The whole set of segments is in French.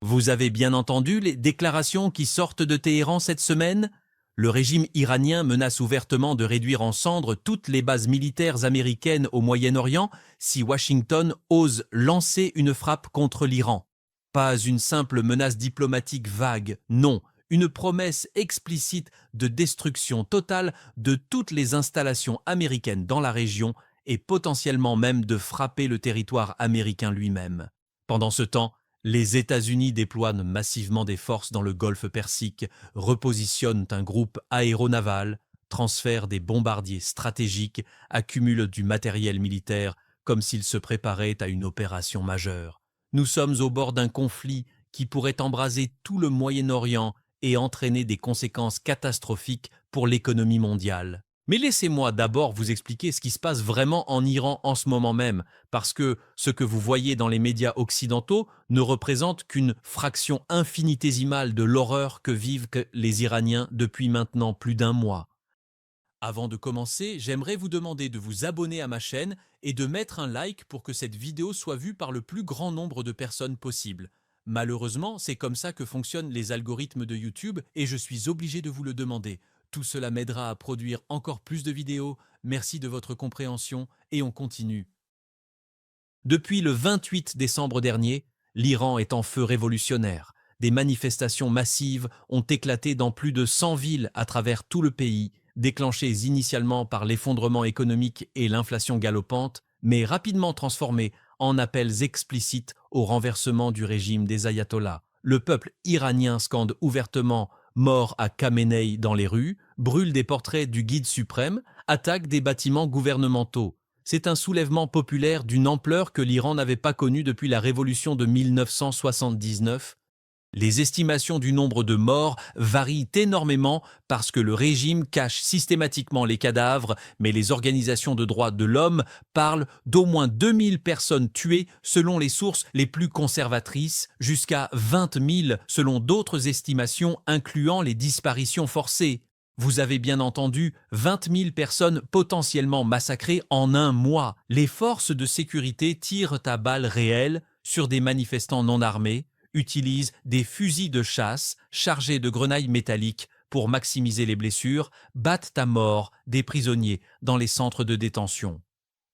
Vous avez bien entendu les déclarations qui sortent de Téhéran cette semaine? Le régime iranien menace ouvertement de réduire en cendres toutes les bases militaires américaines au Moyen-Orient si Washington ose lancer une frappe contre l'Iran. Pas une simple menace diplomatique vague, non, une promesse explicite de destruction totale de toutes les installations américaines dans la région et potentiellement même de frapper le territoire américain lui-même. Pendant ce temps, les États-Unis déploient massivement des forces dans le golfe Persique, repositionnent un groupe aéronaval, transfèrent des bombardiers stratégiques, accumulent du matériel militaire comme s'ils se préparaient à une opération majeure. Nous sommes au bord d'un conflit qui pourrait embraser tout le Moyen-Orient et entraîner des conséquences catastrophiques pour l'économie mondiale. Mais laissez-moi d'abord vous expliquer ce qui se passe vraiment en Iran en ce moment même, parce que ce que vous voyez dans les médias occidentaux ne représente qu'une fraction infinitésimale de l'horreur que vivent les Iraniens depuis maintenant plus d'un mois. Avant de commencer, j'aimerais vous demander de vous abonner à ma chaîne et de mettre un like pour que cette vidéo soit vue par le plus grand nombre de personnes possible. Malheureusement, c'est comme ça que fonctionnent les algorithmes de YouTube et je suis obligé de vous le demander. Tout cela m'aidera à produire encore plus de vidéos. Merci de votre compréhension et on continue. Depuis le 28 décembre dernier, l'Iran est en feu révolutionnaire. Des manifestations massives ont éclaté dans plus de 100 villes à travers tout le pays, déclenchées initialement par l'effondrement économique et l'inflation galopante, mais rapidement transformées en appels explicites au renversement du régime des ayatollahs. Le peuple iranien scande ouvertement « Mort à Khamenei » dans les rues, brûle des portraits du guide suprême, attaque des bâtiments gouvernementaux. C'est un soulèvement populaire d'une ampleur que l'Iran n'avait pas connue depuis la révolution de 1979. Les estimations du nombre de morts varient énormément parce que le régime cache systématiquement les cadavres, mais les organisations de droits de l'homme parlent d'au moins 2000 personnes tuées selon les sources les plus conservatrices, jusqu'à 20 000 selon d'autres estimations incluant les disparitions forcées. Vous avez bien entendu 20 000 personnes potentiellement massacrées en un mois. Les forces de sécurité tirent à balles réelles sur des manifestants non armés, utilisent des fusils de chasse chargés de grenailles métalliques pour maximiser les blessures, battent à mort des prisonniers dans les centres de détention.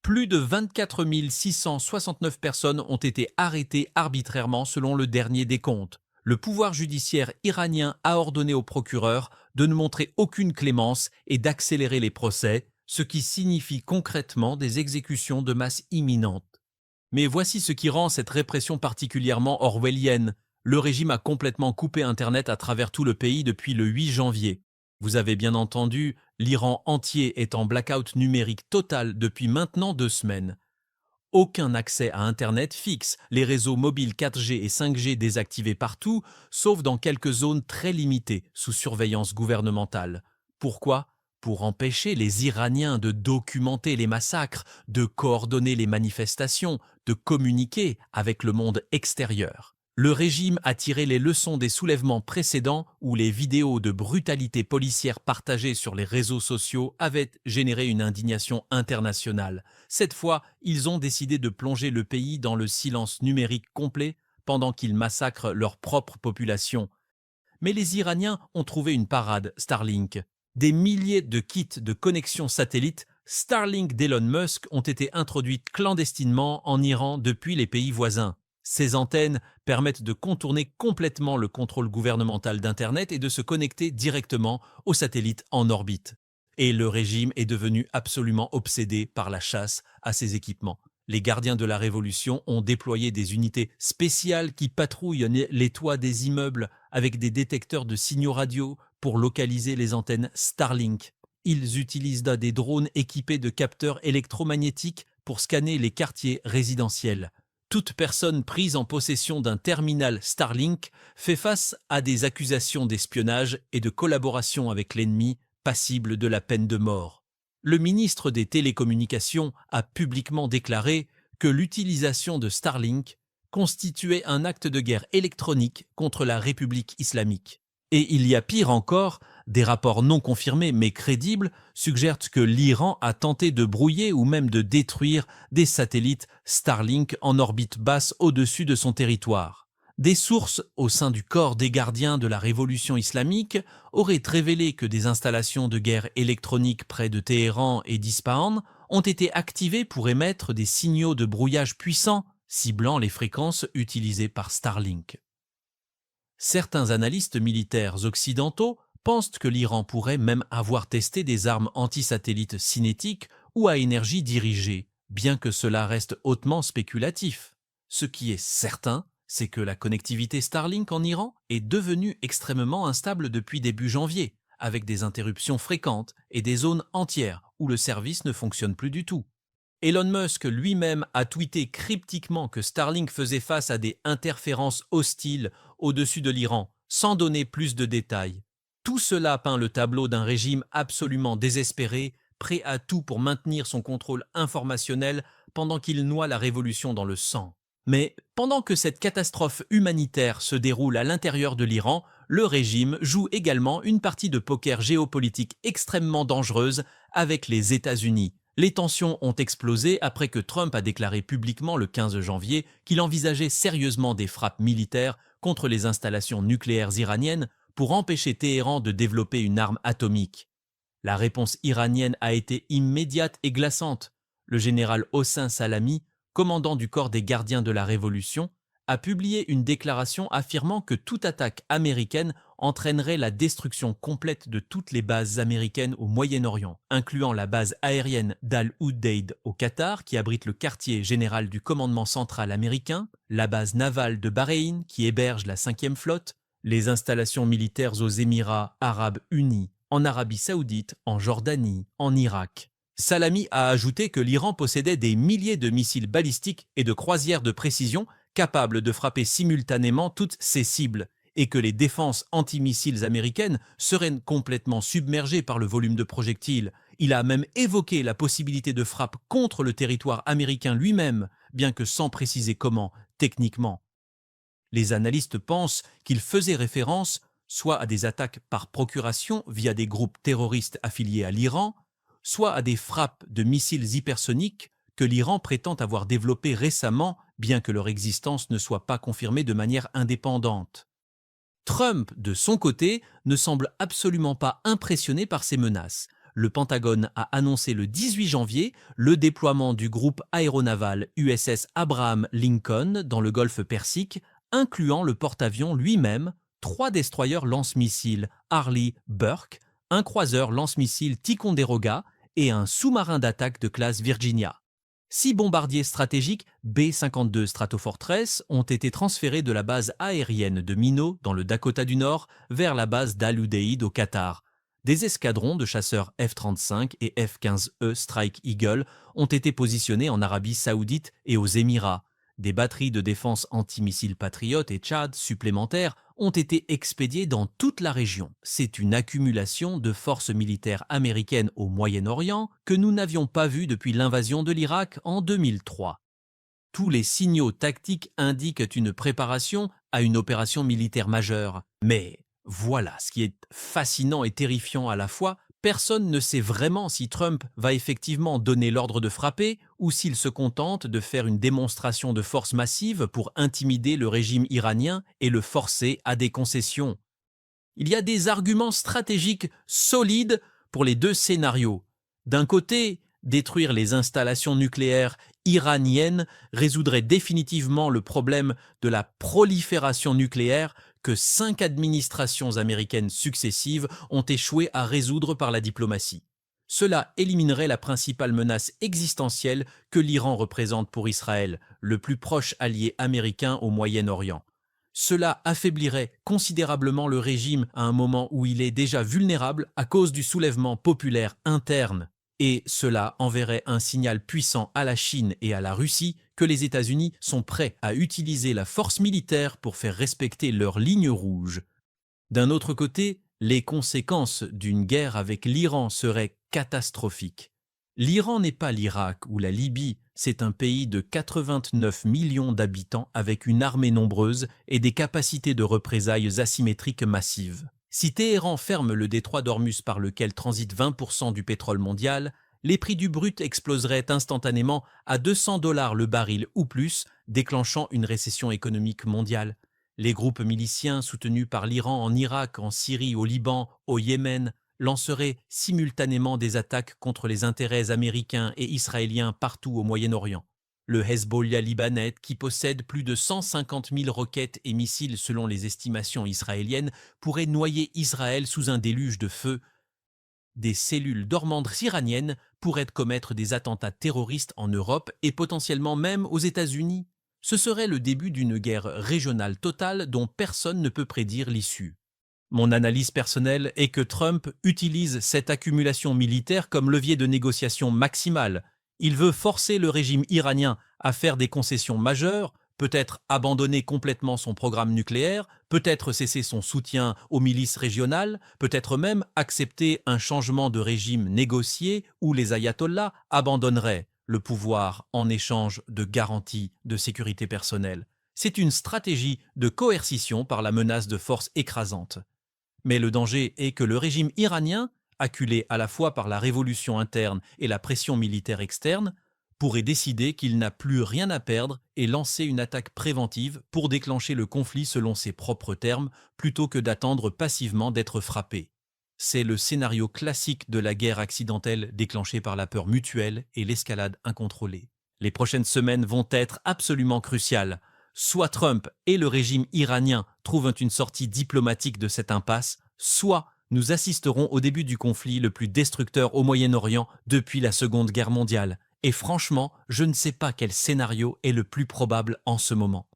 Plus de 24 669 personnes ont été arrêtées arbitrairement selon le dernier décompte. Le pouvoir judiciaire iranien a ordonné au procureur de ne montrer aucune clémence et d'accélérer les procès, ce qui signifie concrètement des exécutions de masse imminentes. Mais voici ce qui rend cette répression particulièrement orwellienne. Le régime a complètement coupé Internet à travers tout le pays depuis le 8 janvier. Vous avez bien entendu, l'Iran entier est en blackout numérique total depuis maintenant 2 semaines. Aucun accès à Internet fixe, les réseaux mobiles 4G et 5G désactivés partout, sauf dans quelques zones très limitées sous surveillance gouvernementale. Pourquoi ? Pour empêcher les Iraniens de documenter les massacres, de coordonner les manifestations, de communiquer avec le monde extérieur. Le régime a tiré les leçons des soulèvements précédents où les vidéos de brutalité policière partagées sur les réseaux sociaux avaient généré une indignation internationale. Cette fois, ils ont décidé de plonger le pays dans le silence numérique complet pendant qu'ils massacrent leur propre population. Mais les Iraniens ont trouvé une parade, Starlink. Des milliers de kits de connexion satellite Starlink d'Elon Musk ont été introduites clandestinement en Iran depuis les pays voisins. Ces antennes permettent de contourner complètement le contrôle gouvernemental d'Internet et de se connecter directement aux satellites en orbite. Et le régime est devenu absolument obsédé par la chasse à ces équipements. Les gardiens de la Révolution ont déployé des unités spéciales qui patrouillent les toits des immeubles avec des détecteurs de signaux radio pour localiser les antennes Starlink. Ils utilisent des drones équipés de capteurs électromagnétiques pour scanner les quartiers résidentiels. Toute personne prise en possession d'un terminal Starlink fait face à des accusations d'espionnage et de collaboration avec l'ennemi, passible de la peine de mort. Le ministre des Télécommunications a publiquement déclaré que l'utilisation de Starlink constituait un acte de guerre électronique contre la République islamique. Et il y a pire encore, des rapports non confirmés mais crédibles suggèrent que l'Iran a tenté de brouiller ou même de détruire des satellites Starlink en orbite basse au-dessus de son territoire. Des sources au sein du corps des gardiens de la révolution islamique auraient révélé que des installations de guerre électronique près de Téhéran et d'Ispahan ont été activées pour émettre des signaux de brouillage puissants, ciblant les fréquences utilisées par Starlink. Certains analystes militaires occidentaux pensent que l'Iran pourrait même avoir testé des armes anti-satellites cinétiques ou à énergie dirigée, bien que cela reste hautement spéculatif. Ce qui est certain, c'est que la connectivité Starlink en Iran est devenue extrêmement instable depuis début janvier, avec des interruptions fréquentes et des zones entières où le service ne fonctionne plus du tout. Elon Musk lui-même a tweeté cryptiquement que Starlink faisait face à des interférences hostiles au-dessus de l'Iran, sans donner plus de détails. Tout cela peint le tableau d'un régime absolument désespéré, prêt à tout pour maintenir son contrôle informationnel pendant qu'il noie la révolution dans le sang. Mais pendant que cette catastrophe humanitaire se déroule à l'intérieur de l'Iran, le régime joue également une partie de poker géopolitique extrêmement dangereuse avec les États-Unis. Les tensions ont explosé après que Trump a déclaré publiquement le 15 janvier qu'il envisageait sérieusement des frappes militaires contre les installations nucléaires iraniennes pour empêcher Téhéran de développer une arme atomique. La réponse iranienne a été immédiate et glaçante. Le général Hossein Salami, commandant du corps des gardiens de la Révolution, a publié une déclaration affirmant que toute attaque américaine entraînerait la destruction complète de toutes les bases américaines au Moyen-Orient, incluant la base aérienne d'Al-Udeid au Qatar, qui abrite le quartier général du commandement central américain, la base navale de Bahreïn, qui héberge la 5e flotte, les installations militaires aux Émirats arabes unis, en Arabie saoudite, en Jordanie, en Irak. Salami a ajouté que l'Iran possédait des milliers de missiles balistiques et de croisières de précision capables de frapper simultanément toutes ces cibles, et que les défenses antimissiles américaines seraient complètement submergées par le volume de projectiles. Il a même évoqué la possibilité de frappe contre le territoire américain lui-même, bien que sans préciser comment, techniquement. Les analystes pensent qu'il faisait référence soit à des attaques par procuration via des groupes terroristes affiliés à l'Iran, soit à des frappes de missiles hypersoniques que l'Iran prétend avoir développées récemment, bien que leur existence ne soit pas confirmée de manière indépendante. Trump, de son côté, ne semble absolument pas impressionné par ces menaces. Le Pentagone a annoncé le 18 janvier le déploiement du groupe aéronaval USS Abraham Lincoln dans le golfe Persique, incluant le porte-avions lui-même, 3 destroyers lance-missiles Arleigh Burke, un croiseur lance-missiles Ticonderoga et un sous-marin d'attaque de classe Virginia. 6 bombardiers stratégiques B-52 Stratofortress ont été transférés de la base aérienne de Minot dans le Dakota du Nord vers la base d'Al-Udeid au Qatar. Des escadrons de chasseurs F-35 et F-15E Strike Eagle ont été positionnés en Arabie Saoudite et aux Émirats. Des batteries de défense antimissiles Patriot et Tchad supplémentaires ont été expédiées dans toute la région. C'est une accumulation de forces militaires américaines au Moyen-Orient que nous n'avions pas vue depuis l'invasion de l'Irak en 2003. Tous les signaux tactiques indiquent une préparation à une opération militaire majeure. Mais voilà ce qui est fascinant et terrifiant à la fois. Personne ne sait vraiment si Trump va effectivement donner l'ordre de frapper ou s'il se contente de faire une démonstration de force massive pour intimider le régime iranien et le forcer à des concessions. Il y a des arguments stratégiques solides pour les deux scénarios. D'un côté, détruire les installations nucléaires iraniennes résoudrait définitivement le problème de la prolifération nucléaire que 5 administrations américaines successives ont échoué à résoudre par la diplomatie. Cela éliminerait la principale menace existentielle que l'Iran représente pour Israël, le plus proche allié américain au Moyen-Orient. Cela affaiblirait considérablement le régime à un moment où il est déjà vulnérable à cause du soulèvement populaire interne. Et cela enverrait un signal puissant à la Chine et à la Russie que les États-Unis sont prêts à utiliser la force militaire pour faire respecter leurs lignes rouges. D'un autre côté, les conséquences d'une guerre avec l'Iran seraient catastrophiques. L'Iran n'est pas l'Irak ou la Libye, c'est un pays de 89 millions d'habitants avec une armée nombreuse et des capacités de représailles asymétriques massives. Si Téhéran ferme le détroit d'Ormuz par lequel transite 20% du pétrole mondial, les prix du brut exploseraient instantanément à $200 le baril ou plus, déclenchant une récession économique mondiale. Les groupes miliciens soutenus par l'Iran en Irak, en Syrie, au Liban, au Yémen, lanceraient simultanément des attaques contre les intérêts américains et israéliens partout au Moyen-Orient. Le Hezbollah libanais, qui possède plus de 150 000 roquettes et missiles selon les estimations israéliennes, pourrait noyer Israël sous un déluge de feu. Des cellules dormantes iraniennes pourraient commettre des attentats terroristes en Europe et potentiellement même aux États-Unis. Ce serait le début d'une guerre régionale totale dont personne ne peut prédire l'issue. Mon analyse personnelle est que Trump utilise cette accumulation militaire comme levier de négociation maximale. Il veut forcer le régime iranien à faire des concessions majeures, peut-être abandonner complètement son programme nucléaire, peut-être cesser son soutien aux milices régionales, peut-être même accepter un changement de régime négocié où les ayatollahs abandonneraient le pouvoir en échange de garanties de sécurité personnelle. C'est une stratégie de coercition par la menace de force écrasante. Mais le danger est que le régime iranien, acculé à la fois par la révolution interne et la pression militaire externe, pourrait décider qu'il n'a plus rien à perdre et lancer une attaque préventive pour déclencher le conflit selon ses propres termes, plutôt que d'attendre passivement d'être frappé. C'est le scénario classique de la guerre accidentelle déclenchée par la peur mutuelle et l'escalade incontrôlée. Les prochaines semaines vont être absolument cruciales. Soit Trump et le régime iranien trouvent une sortie diplomatique de cette impasse, soit nous assisterons au début du conflit le plus destructeur au Moyen-Orient depuis la Seconde Guerre mondiale. Et franchement, je ne sais pas quel scénario est le plus probable en ce moment.